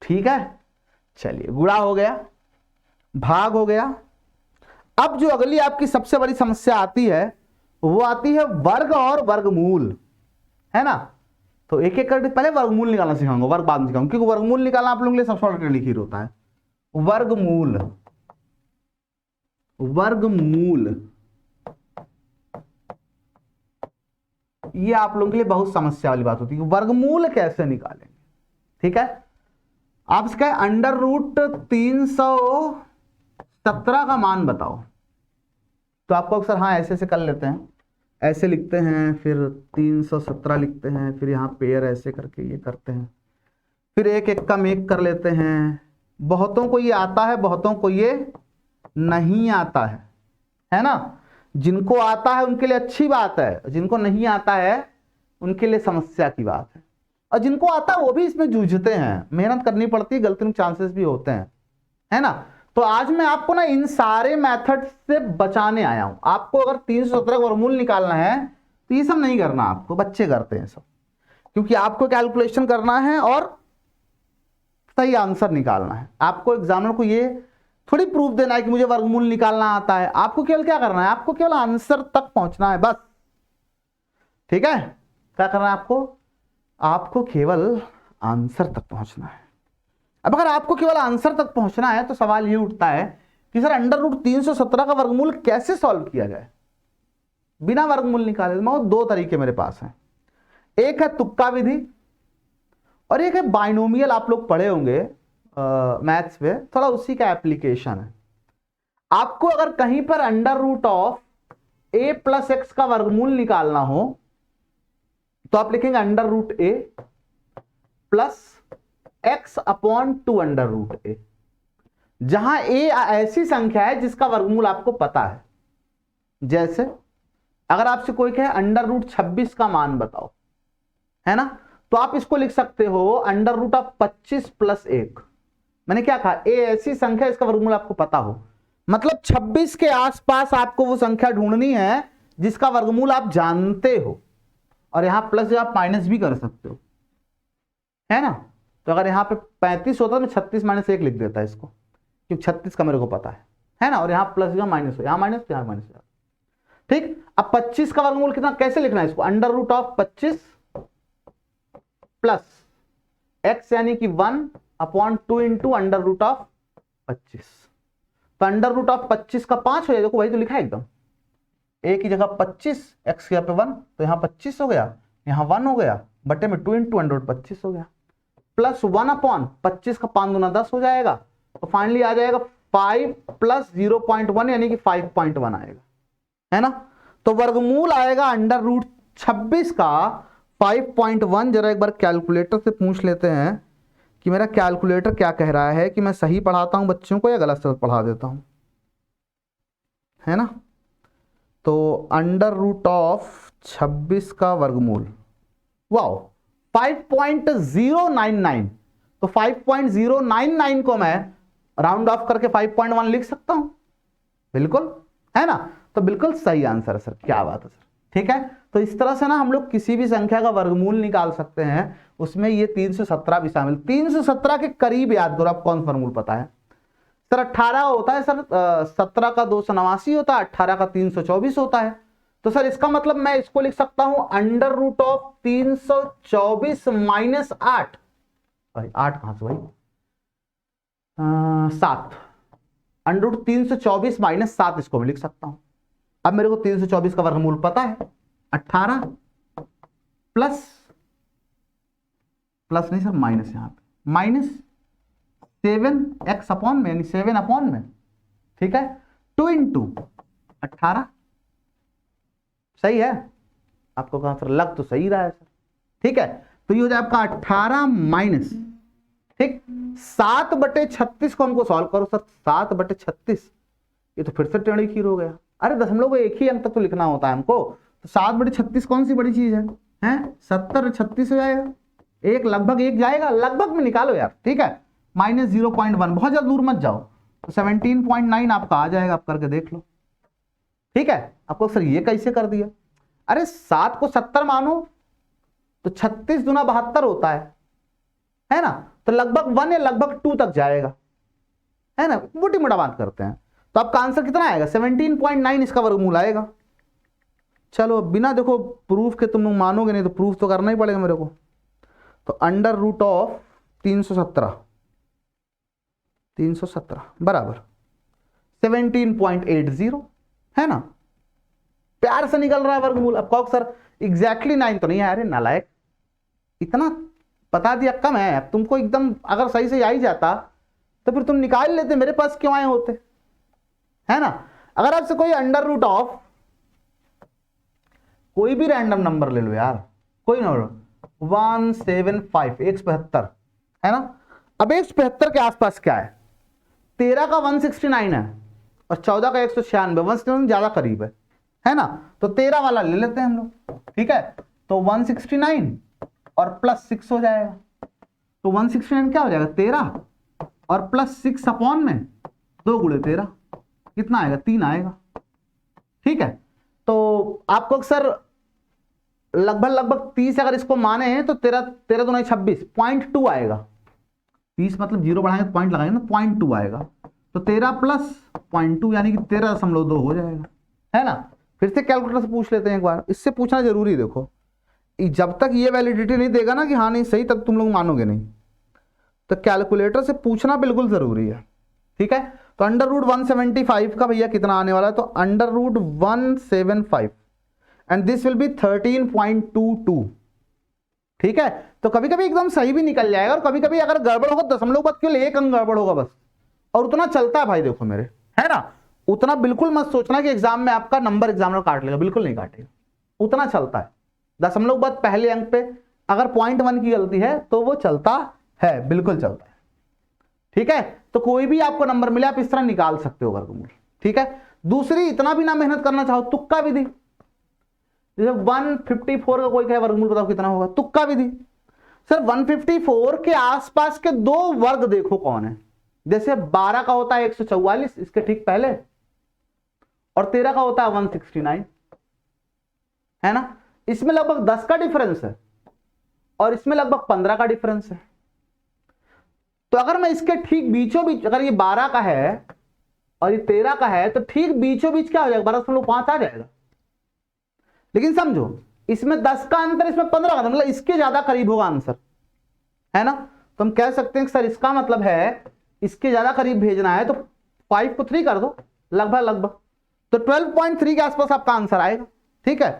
ठीक है, चलिए गुणा हो गया, भाग हो गया। अब जो अगली आपकी सबसे बड़ी समस्या आती है वो आती है वर्ग और वर्गमूल, है ना। तो एक एक करके पहले वर्गमूल निकालना सिखाऊंगा, वर्ग बाद में सिखाऊंगा, क्योंकि वर्गमूल निकालना आप लोगों के लिए सबसे बड़ा लिखित होता है। वर्गमूल, वर्गमूल ये आप लोगों के लिए बहुत समस्या वाली बात होती है, वर्गमूल कैसे निकालेंगे। ठीक है, आप इसका अंडर रूट 317 का मान बताओ, तो आपको अक्सर हाँ ऐसे से कर लेते हैं, ऐसे लिखते हैं, फिर 317 लिखते हैं, फिर यहाँ पेयर ऐसे करके ये करते हैं, फिर एक एक का मेक कर लेते हैं। बहुतों को ये आता है, बहुतों को ये नहीं आता है ना। जिनको आता है उनके लिए अच्छी बात है, जिनको नहीं आता है उनके लिए समस्या की बात है, और जिनको आता है वो भी इसमें जूझते हैं, मेहनत करनी पड़ती है, गलती के चांसेस भी होते हैं, है ना। तो आज मैं आपको ना इन सारे मेथड से बचाने आया हूं। आपको अगर 317 का वर्गमूल निकालना है तो ये सब नहीं करना, आपको बच्चे करते हैं सब, क्योंकि आपको कैलकुलेशन करना है और सही आंसर निकालना है। आपको एग्जामिनर को ये थोड़ी प्रूफ देना है कि मुझे वर्गमूल निकालना आता है, आपको केवल क्या करना है, आपको केवल आंसर तक पहुंचना है बस। ठीक है, क्या करना है आपको केवल आंसर तक पहुंचना है। अब अगर आपको केवल आंसर तक पहुंचना है तो सवाल ये उठता है कि सर अंडर रूट 317 का वर्गमूल कैसे सॉल्व किया जाए बिना वर्गमूल निकाले। मैं 2 तरीके मेरे पास हैं, एक है तुक्का विधि और एक है बाइनोमियल। आप लोग पढ़े होंगे मैथ्स में, थोड़ा उसी का एप्लीकेशन है। आपको अगर कहीं पर under root of a plus x का वर्गमूल निकालना हो तो आप लिखेंगे under root a plus x upon 2 under root a, जहां a ऐसी संख्या है जिसका वर्गमूल आपको पता है। जैसे अगर आपसे कोई कहे अंडर रूट 26 का मान बताओ, है ना, तो आप इसको लिख सकते हो अंडर रूट ऑफ 25 प्लस 1। मैंने क्या कहा, a ऐसी संख्या इसका वर्गमूल आपको पता हो, मतलब 26 के आसपास आपको वो संख्या ढूंढनी है जिसका वर्गमूल आप जानते हो, और यहां प्लस आप माइनस भी कर सकते हो, है ना। तो अगर यहाँ पे 35 होता तो मैं 36 माइनस 1 लिख देता इसको, क्योंकि 36 का मेरे को पता है ना, और यहाँ प्लस या माइनस हो, यहाँ माइनस यहाँ माइनस। ठीक, अब 25 का वर्गमूल कितना, कैसे लिखना है इसको, under root of 25 plus x यानी कि 1 upon 2 into under root of 25। तो अंडर रूट ऑफ 25 का 5 हो जाएगा, देखो वही तो लिखा है एकदम, एक ही जगह 25, एक्स के यहाँ पे 1, तो यहाँ 25 हो गया, यहाँ 1 हो गया, बटे में 2 इंटू अंडर रूट 25 हो गया, प्लस 1 अपॉन 25 का 5 दूना 10 हो जाएगा, तो फाइनली आ जाएगा 5 प्लस 0.1 यानी कि 5.1 आएगा, है ना। तो वर्गमूल आएगा अंडर रूट 26 का 5.1। जरा एक बार कैलकुलेटर से पूछ लेते हैं कि मेरा कैलकुलेटर क्या कह रहा है, कि मैं सही पढ़ाता हूं बच्चों को या गलत से पढ़ा देता हूं, है ना। तो अंडर रूट ऑफ 26 का वर्गमूल, वाओ 5.099, तो 5.099 को मैं राउंड ऑफ करके 5.1 लिख सकता हूं, बिल्कुल, है ना। तो बिल्कुल सही आंसर है सर, क्या बात है सर, ठीक है। तो इस तरह से ना हम लोग किसी भी संख्या का वर्गमूल निकाल सकते हैं, उसमें ये 317 भी शामिल। 317 के करीब याद करो, आप कौन सा वर्गमूल पता है सर? 18 होता है सर, 17 का 289 होता है, 18 का 324 होता है। तो सर इसका मतलब मैं इसको लिख सकता हूं अंडर रूट ऑफ 324 माइनस 8, भाई 8 कहां से भाई, 7, अंडर रूट 324 माइनस 7 इसको मैं लिख सकता हूं। अब मेरे को 324 का वर्गमूल पता है, 18 प्लस नहीं सर, माइनस, यहां पे माइनस 7x अपॉन में, यानी 7 अपॉन में, ठीक है, 2 इंटू 18, सही है। आपको कहां सर लग तो सही रहा है सर, ठीक है। तो ये हो जाए आपका 18 माइनस, ठीक, 7/36 को हमको सॉल्व करो सर, 7/36, ये तो फिर से टेढ़ी खीर हो गया। अरे दशमलव को एक ही अंक तक तो लिखना होता है हमको, तो 7/36 कौन सी बड़ी चीज है, हैं 70/36 हो जाएगा, एक लगभग एक जाएगा, लगभग में निकालो यार, ठीक है, माइनस 0.1, बहुत ज्यादा दूर मत जाओ, तो 17.9 आपका आ जाएगा, आप करके देख लो, ठीक है। आपको सर ये कैसे कर दिया, अरे 7 को 70 मानो तो 36 दूना 72 होता है ना, तो लगभग 1 या लगभग 2 तक जाएगा, है ना, मोटी मोटा बात करते हैं। तो आपका आंसर कितना आएगा, 17.9 इसका वर्गमूल आएगा। चलो बिना देखो प्रूफ के तुम लोग मानोगे नहीं, तो प्रूफ तो करना ही पड़ेगा मेरे को। तो अंडर रूट ऑफ 317 बराबर 17.80, है ना, प्यार से निकल रहा है वर्गमूल। अब कहो सर एग्जैक्टली 9 तो नहीं है, अरे नालायक, इतना बता दिया कम है, अब तुमको एकदम अगर सही से आ ही जाता तो फिर तुम निकाल लेते, मेरे पास क्यों आए होते, है ना। अगर आपसे कोई अंडर रूट ऑफ कोई भी रैंडम नंबर ले लो यार, कोई नंबर 175, 175, है ना। अब 175 के आसपास क्या है, 13 का 169 है और 14 का 196, 169 ज्यादा करीब है ना, तो 13 वाला ले लेते हैं हम लोग, ठीक है। तो 169 और प्लस 6 हो जाएगा, तो 169 क्या हो जाएगा 13 और प्लस 6 अपॉन में 2 गुणे 13, कितना आएगा 3 आएगा, ठीक है। तो आपको अक्सर लगभग 30 अगर इसको माने हैं तो 13 दूना 26, 0.2 आएगा, 30 मतलब 0 बढ़ाएंगे तो पॉइंट लगाएंगे ना, 0.2 आएगा, तो 13 प्लस 0.2 यानी कि 13.2 हो जाएगा, है ना। फिर से कैलकुलेटर से पूछ लेते हैं एक बार, इससे पूछना जरूरी, देखो जब तक ये वैलिडिटी नहीं देगा ना कि हाँ नहीं सही, तब तुम लोग मानोगे नहीं, तो कैलकुलेटर से पूछना बिल्कुल जरूरी है, ठीक है। तो अंडर रूट 175 का भैया कितना आने वाला है, तो under root 175 and this will be 13.22, ठीक है। तो कभी कभी एकदम सही भी निकल जाएगा, और कभी कभी अगर गड़बड़ होगा दशमलव पद केवल एक अंक गड़बड़ होगा बस, और उतना चलता है भाई, देखो मेरे, है ना, उतना बिल्कुल मत सोचना कि एग्जाम में आपका नंबर एग्जामिनर काट लेगा, बिल्कुल नहीं काटेगा, उतना चलता है। दशमलव पद पहले अंक पे अगर 0.1 की गलती है तो वो चलता है, बिल्कुल चलता है, ठीक है। तो कोई भी आपको नंबर मिले आप इस तरह निकाल सकते हो वर्गमूल, ठीक है। दूसरी, इतना भी ना मेहनत करना चाहो, तुक्का विधि, जैसे 154 का कोई कहे वर्गमूल बताओ कितना होगा, तुक्का विधि। सर 154 के आसपास के 2 वर्ग देखो कौन है, जैसे 12 का होता है 144 इसके ठीक पहले, और 13 का होता है 169, है ना। इसमें लगभग 10 का डिफरेंस है और इसमें लगभग 15 का डिफरेंस है। तो अगर मैं इसके ठीक बीचों बीच, अगर ये 12 का है और ये 13 का है, तो ठीक बीचों बीच क्या हो जाएगा, 12.5 आ जाएगा। लेकिन समझो इसमें 10 का अंतर, इसमें 15 का, मतलब इसके ज्यादा करीब होगा आंसर, है ना। तो हम कह सकते हैं कि सर इसका मतलब है इसके ज्यादा करीब भेजना है तो 5 को 3 कर दो, लगभग लगभग, तो 12.3 के आसपास आपका आंसर आएगा। ठीक है,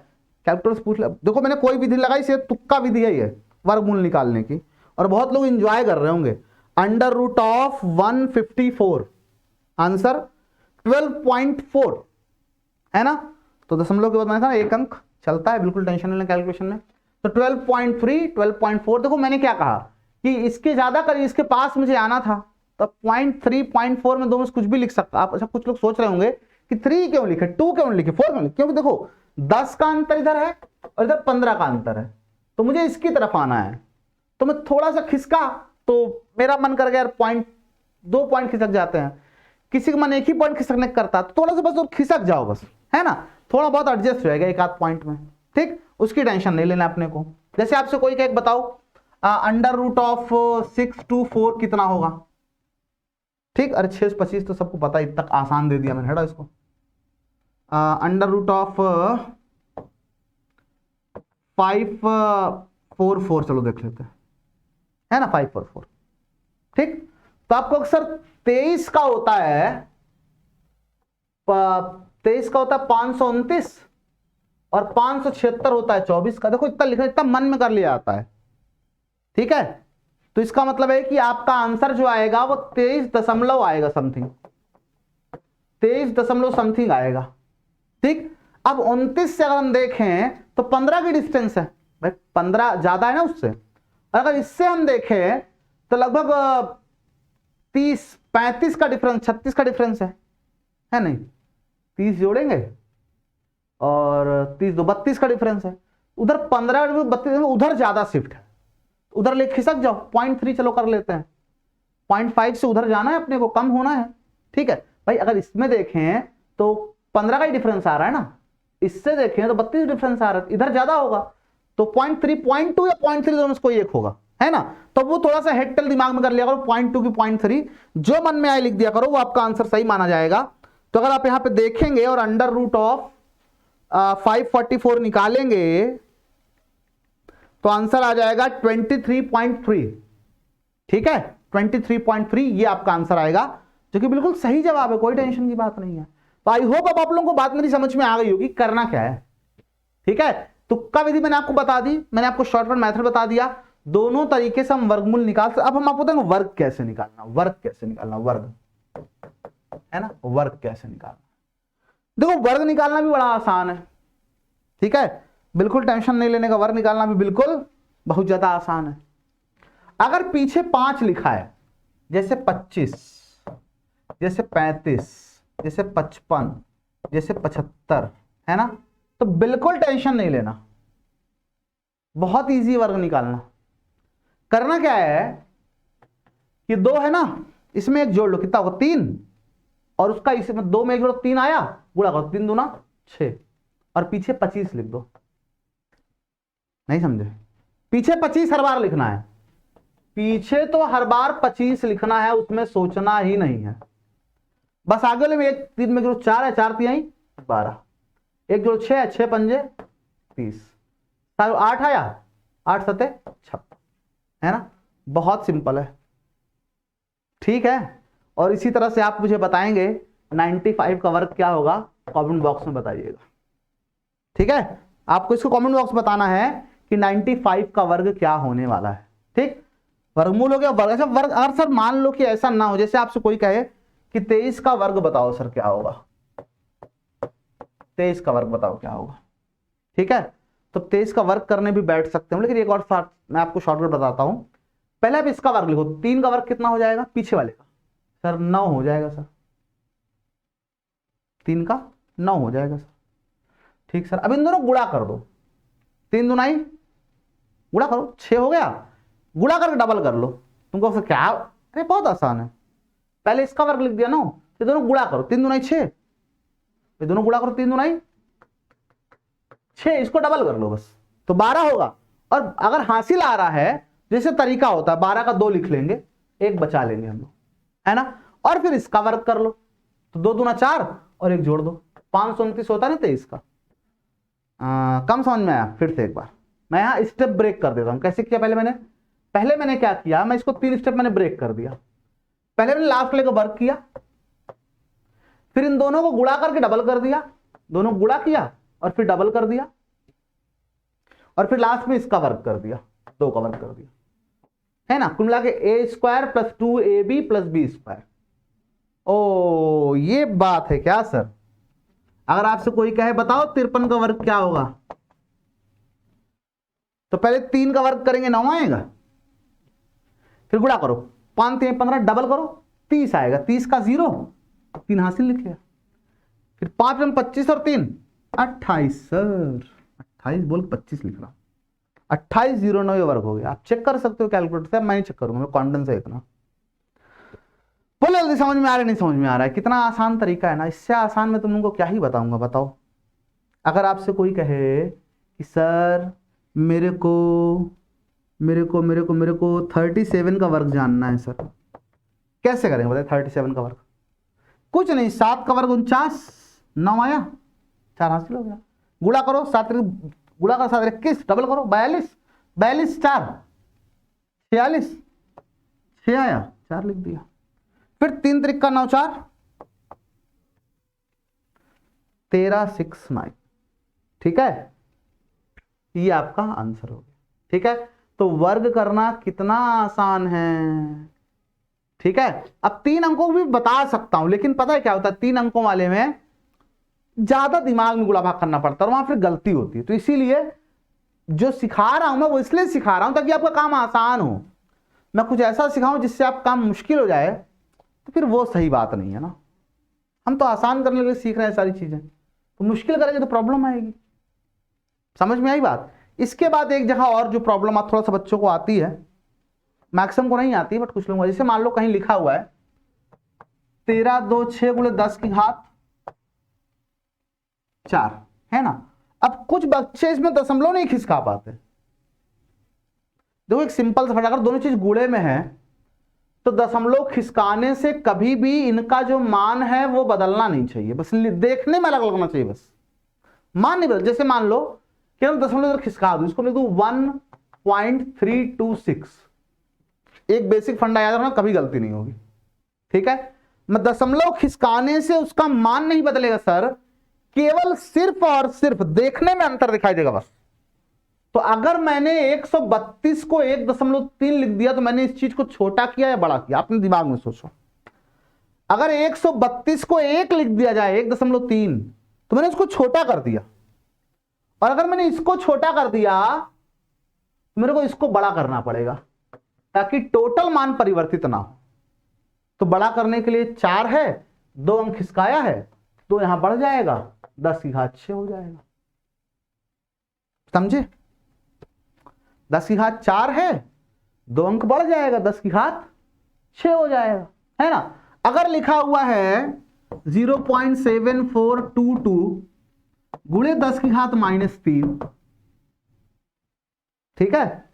कैलकुलेटर पूछ ले। देखो मैंने कोई विधि लगाई, से तुक्का विधि है ये वर्गमूल निकालने की, और बहुत लोग एंजॉय कर रहे होंगे। अंडर रूट ऑफ 154, आंसर 12.4 है ना। तो दशमलव के बाद मैंने कहा एक अंक चलता है, बिल्कुल टेंशन नहीं लेना कैलकुलेशन में। तो 12.3, 12.4, देखो मैंने क्या कहा कि इसके ज्यादा करीब, इसके पास मुझे आना था, तो 0.3, 0.4 में दोनों में कुछ भी लिख सकता आप। अच्छा, कुछ लोग सोच रहे होंगे कि 3 क्यों लिखे, 2 क्यों लिखे, 4 क्यों लिखे, क्योंकि देखो 10 का अंतर इधर है और इधर 15 का अंतर है, तो मुझे इसकी तरफ आना है। तो मैं थोड़ा सा खिसका तो मेरा मन कर गया यार 2 पॉइंट खिसक जाते हैं, किसी का मन एक ही पॉइंट खिसकने करता, तो थोड़ा सा बस और खिसक जाओ बस, है ना, थोड़ा बहुत एडजस्ट हो जाएगा एक आध पॉइंट में। ठीक, उसकी टेंशन नहीं लेना अपने को। जैसे आपसे कोई कहे बताओ अंडर रूट ऑफ 6 to 4 कितना होगा। ठीक, अरे 6 25 तो सबको पता है, इतना आसान दे दिया मैंने, हटा इसको। अंडर रूट ऑफ 544, चलो देख लेते हैं, है ना, 544। ठीक, तो आपको अक्सर 23 का होता है, 23 का होता है 529 और 576 होता है 24 का। देखो इतना लिखना, इतना मन में कर लिया जाता है। ठीक है, तो इसका मतलब है कि आपका आंसर जो आएगा वो 23 दशमलव आएगा, समथिंग 23 दशमलव समथिंग आएगा। ठीक, अब 29 से अगर हम देखें तो 15 की डिस्टेंस है भाई, 15 ज्यादा है ना उससे। और अगर इससे हम देखें तो लगभग 30 35 का डिफरेंस, 36 का डिफरेंस है नहीं, 30 जोड़ेंगे और 30 2 32 का डिफरेंस है। उधर 15 32, उधर ज्यादा शिफ्ट है, उधर ले खिसक जाओ, 0.3 चलो कर लेते हैं, 0.5 से उधर जाना है अपने को, कम होना है। ठीक है भाई, अगर इसमें देखें तो 15 का ही डिफरेंस आ रहा है ना, इससे देखें तो 32 डिफरेंस आ रहा है, इधर ज्यादा होगा, तो 0.3, 0.2 या 0.3 दोनों में कोई एक होगा, है ना। तो वो थोड़ा सा हेड टेल दिमाग में कर लिया करो, 0.2 की 0.3 जो मन में आए लिख दिया करो, वो आपका आंसर सही माना जाएगा। तो अगर आप यहां पे देखेंगे और अंडर रूट ऑफ 544 निकालेंगे तो आंसर आ जाएगा 23.3। ठीक है, 23.3 ये आपका आंसर आएगा, जो कि बिल्कुल सही जवाब है, कोई टेंशन की बात नहीं है। तो आई होप अब आप लोगों को बात मेरी समझ में आ गई होगी, करना क्या है। ठीक है, तुक्का विधि मैंने आपको बता दी, मैंने आपको शॉर्टकट मेथड बता दिया, दोनों तरीके से हम वर्गमूल निकाल सकते। अब हम आपको बताएंगे वर्ग कैसे निकालना, वर्ग कैसे निकालना, वर्ग, है ना, वर्ग कैसे निकालना। देखो वर्ग निकालना भी बड़ा आसान है। ठीक है, बिल्कुल टेंशन नहीं लेने का, वर्ग निकालना भी बिल्कुल बहुत ज्यादा आसान है। अगर पीछे 5 लिखा है, जैसे 25, जैसे 35, जैसे 55, जैसे 75, है ना, तो बिल्कुल टेंशन नहीं लेना, बहुत इजी वर्ग निकालना। करना क्या है कि 2 है ना, इसमें एक जोड़ लो, कितना होगा 3, और उसका इसमें 2 में एक जोड़ो, 3 आया, गुणा करो, 3 दूना 6, और पीछे 25 लिख दो। नहीं समझे, पीछे 25 हर बार लिखना है, पीछे तो हर बार 25 लिखना है, उसमें सोचना ही नहीं है। बस आगे वाले में एक 3 में जोड़ो 4 है, 4 3 12, एक जोड़ो 6 है, 6 पंजे 30, 8 आया, 8 7 56, है ना, बहुत सिंपल है। ठीक है, और इसी तरह से आप मुझे बताएंगे 95 का वर्ग क्या होगा, कमेंट बॉक्स में बताइएगा। ठीक है, आपको इसको कमेंट बॉक्स में बताना है कि 95 का वर्ग क्या होने वाला है। ठीक, वर्गमूल हो गया, वर्ग। अच्छा वर्ग, अगर सर मान लो कि ऐसा ना हो, जैसे आपसे कोई कहे कि 23 का वर्ग बताओ सर क्या होगा, 23 का वर्ग बताओ क्या होगा। ठीक है, तो 23 का वर्ग करने भी बैठ सकते हैं, लेकिन एक और मैं आपको शॉर्टकट बताता हूं। पहले आप इसका वर्ग लिखो, 3 का वर्ग कितना हो जाएगा पीछे वाले का, सर 9 हो जाएगा सर, 3 का 9 हो जाएगा सर। ठीक सर, अब इन दोनों गुणा कर दो, 3 दूनाई गुणा करो 6 हो गया, गुणा करके डबल कर लो। तुमको फिर क्या, अरे बहुत आसान है, पहले इसका वर्ग लिख दिया ना, ये दोनों गुणा करो, 3 दूनाई 6, ये दोनों गुणा करो, 3 दूनाई 6, इसको डबल कर लो बस, तो 12 होगा। और अगर हासिल आ रहा है, जैसे तरीका होता है 12 का 2 लिख लेंगे, 1 बचा लेंगे हम लोग, है ना, और फिर इसका वर्ग कर लो, तो 2 दूना 4 और 1 जोड़ दो, 529 होता है ना 23 का। कम समझ में आया, फिर से एक बार मैं यहां स्टेप ब्रेक कर देता हूं। कैसे किया, पहले मैंने क्या किया, मैं इसको 3 स्टेप मैंने ब्रेक कर दिया। पहले मैंने लास्ट वाले का वर्क किया, फिर इन दोनों को गुणा करके डबल कर दिया, दोनों गुणा किया और फिर डबल कर दिया, और फिर लास्ट में इसका वर्क कर दिया, 2 का वर्क कर दिया, है ना। कुल मिला के a² + 2ab + b²। ओ ये बात है क्या सर? अगर आपसे कोई कहे बताओ 53 का वर्ग क्या होगा, तो पहले 3 का वर्ग करेंगे 9 आएगा, फिर गुणा करो 5 3 15, डबल करो 30 आएगा, 30 का 0, 3 हासिल लिख लिया, फिर 5 में 25 और 3 28 सर, 28 बोल 25 लिख रहा, 2809 ये वर्ग हो गया। आप चेक कर सकते हो कैलकुलेटर से, मैं नहीं चेक करूंगा, मैं कॉन्फिडेंस है इतना। बोलो जल्दी, समझ में आ रहा है नहीं समझ में आ रहा है? कितना आसान तरीका है ना, इससे आसान मैं तुम लोगों को क्या ही बताऊंगा, बताओ। अगर आपसे कोई कहे कि सर मेरे को 37 का वर्ग जानना है सर, कैसे करेंगे बताइए? 37 का वर्ग कुछ नहीं, 7 का वर्ग 49, 9 आया, 4 हासिल हो गया। गुणा करो 7 गुणा करो 7 21, डबल करो 42, 42 4 46, 6 आया, 4 लिख दिया, फिर 3 3 9 4 13 6 9। ठीक है, ये आपका आंसर हो गया। ठीक है, तो वर्ग करना कितना आसान है। ठीक है, अब 3 अंकों भी बता सकता हूं, लेकिन पता है क्या होता है, 3 अंकों वाले में ज्यादा दिमाग में गुणा भाग करना पड़ता है और वहां फिर गलती होती है। तो इसीलिए जो सिखा रहा हूं मैं वो इसलिए सिखा रहा हूं ताकि आपका काम आसान हो। मैं कुछ ऐसा सिखाऊं जिससे आप काम मुश्किल हो जाए, तो फिर वो सही बात नहीं है ना। हम तो आसान करने के लिए सीख रहे हैं सारी चीजें, तो मुश्किल करेंगे तो प्रॉब्लम आएगी। समझ में आई बात? इसके बाद एक जगह और जो प्रॉब्लम आप थोड़ा सा बच्चों को आती है, मैक्सिमम को नहीं आती बट कुछ लोगों को, जैसे मान लो कहीं लिखा हुआ है 13 2 6 × 10 की घात 4, है ना। अब कुछ बच्चे इसमें दशमलव नहीं खिसका पाते। देखो एक सिंपल सा, अगर दोनों चीज गुणे में है तो दशमलव खिसकाने से कभी भी इनका जो मान है वो बदलना नहीं चाहिए, बस देखने में अलग लगना चाहिए, बस मान नहीं बदल। जैसे मान लो कि हम दशमलव खिसका दूं, इसको लिख दूं 1.326। एक बेसिक फंडा याद रखना, कभी गलती नहीं होगी। ठीक है, मैं दशमलव खिसकाने से उसका मान नहीं बदलेगा सर, केवल सिर्फ और सिर्फ देखने में अंतर दिखाई देगा बस। तो अगर मैंने 132 को 1.3 लिख दिया तो मैंने इस चीज को छोटा किया या बड़ा किया? अपने दिमाग में सोचो। अगर 132 को 1 लिख दिया जाए 1.3, तो मैंने उसको छोटा कर दिया, और अगर मैंने इसको छोटा कर दिया तो मेरे को इसको बड़ा करना पड़ेगा ताकि टोटल मान परिवर्तित ना हो। तो बड़ा करने के लिए 4 है, 2 अंक खिसकाया है, तो यहां बढ़ जाएगा, 10 की घात 6 हो जाएगा। समझे? 10 की घात 4 है, 2 अंक बढ़ जाएगा, 10 की घात 6 हो जाएगा, है ना। अगर लिखा हुआ है 0.7422 गुणे 10 की घात -3, ठीक है,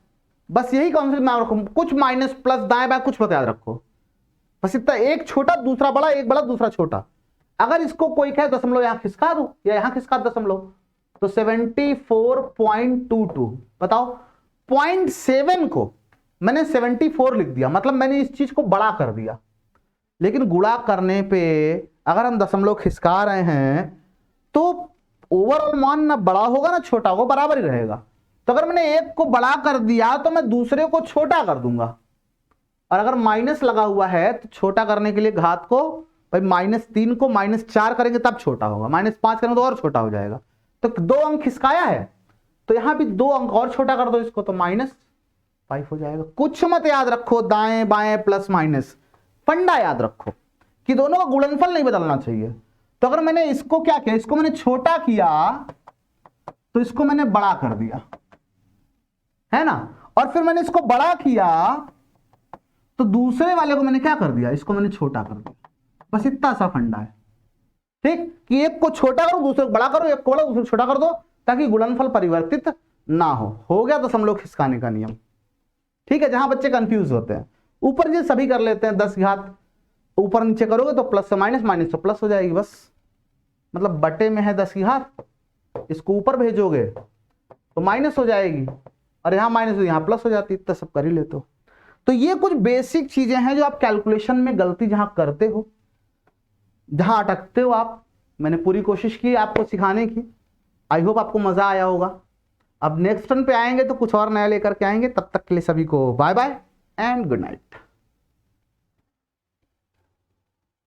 बस यही कॉन्सेप्ट में रखो। कुछ माइनस प्लस दाएं बाएं कुछ मत याद रखो, बस इतना, एक छोटा दूसरा बड़ा, एक बड़ा दूसरा छोटा। अगर इसको कोई कहे दशमलव यहां खिसका दो या यहां खिसका दशमलव, तो 74.22। बताओ 0.7 को मैंने 74 लिख दिया, मतलब मैंने इस चीज को बड़ा कर दिया। लेकिन गुणा करने पे अगर हम दशमलव खिसका रहे हैं तो ओवरऑल मान ना बड़ा होगा ना छोटा होगा, बराबर ही रहेगा। तो अगर मैंने एक को बड़ा कर दिया तो मैं दूसरे को छोटा कर दूंगा, और अगर माइनस लगा हुआ है तो छोटा करने के लिए घात को भाई -3 को -4 करेंगे तब छोटा होगा, -5 करेंगे तो और छोटा हो जाएगा। तो 2 अंक खिसकाया है तो यहां भी 2 अंक और छोटा कर दो इसको, तो -5 हो जाएगा। कुछ मत याद रखो, दाएं बाएं प्लस माइनस, फंडा याद रखो कि दोनों का गुणनफल नहीं बदलना चाहिए। तो अगर मैंने इसको क्या किया, इसको मैंने छोटा किया तो इसको मैंने बड़ा कर दिया, है ना, और फिर मैंने इसको बड़ा किया तो दूसरे वाले को मैंने क्या कर दिया, इसको मैंने छोटा कर दिया। बस इतना सा फंडा है, ठीक, कि एक को छोटा करो दूसरे को बड़ा करो, एक को बड़ा दूसरे को छोटा कर दो ताकि गुणनफल परिवर्तित ना हो गया दशमलव खिसकाने का नियम। ठीक है, जहां बच्चे कंफ्यूज होते हैं, ऊपर ये सभी कर लेते हैं, 10 की घात ऊपर नीचे करोगे तो प्लस से माइनस, माइनस से प्लस हो जाएगी, बस मतलब बटे में है 10 की घात, इसको ऊपर भेजोगे तो माइनस हो जाएगी, और यहां माइनस हो यहां प्लस हो जाती, इतना सब कर ही लेते हो। तो ये कुछ बेसिक चीजें हैं जो आप कैलकुलेशन में गलती जहां करते हो, जहां अटकते हो आप, मैंने पूरी कोशिश की आपको सिखाने की। आई होप आपको मजा आया होगा। अब नेक्स्ट टर्न पे आएंगे तो कुछ और नया लेकर के आएंगे। तब तक के लिए सभी को bye bye and good night.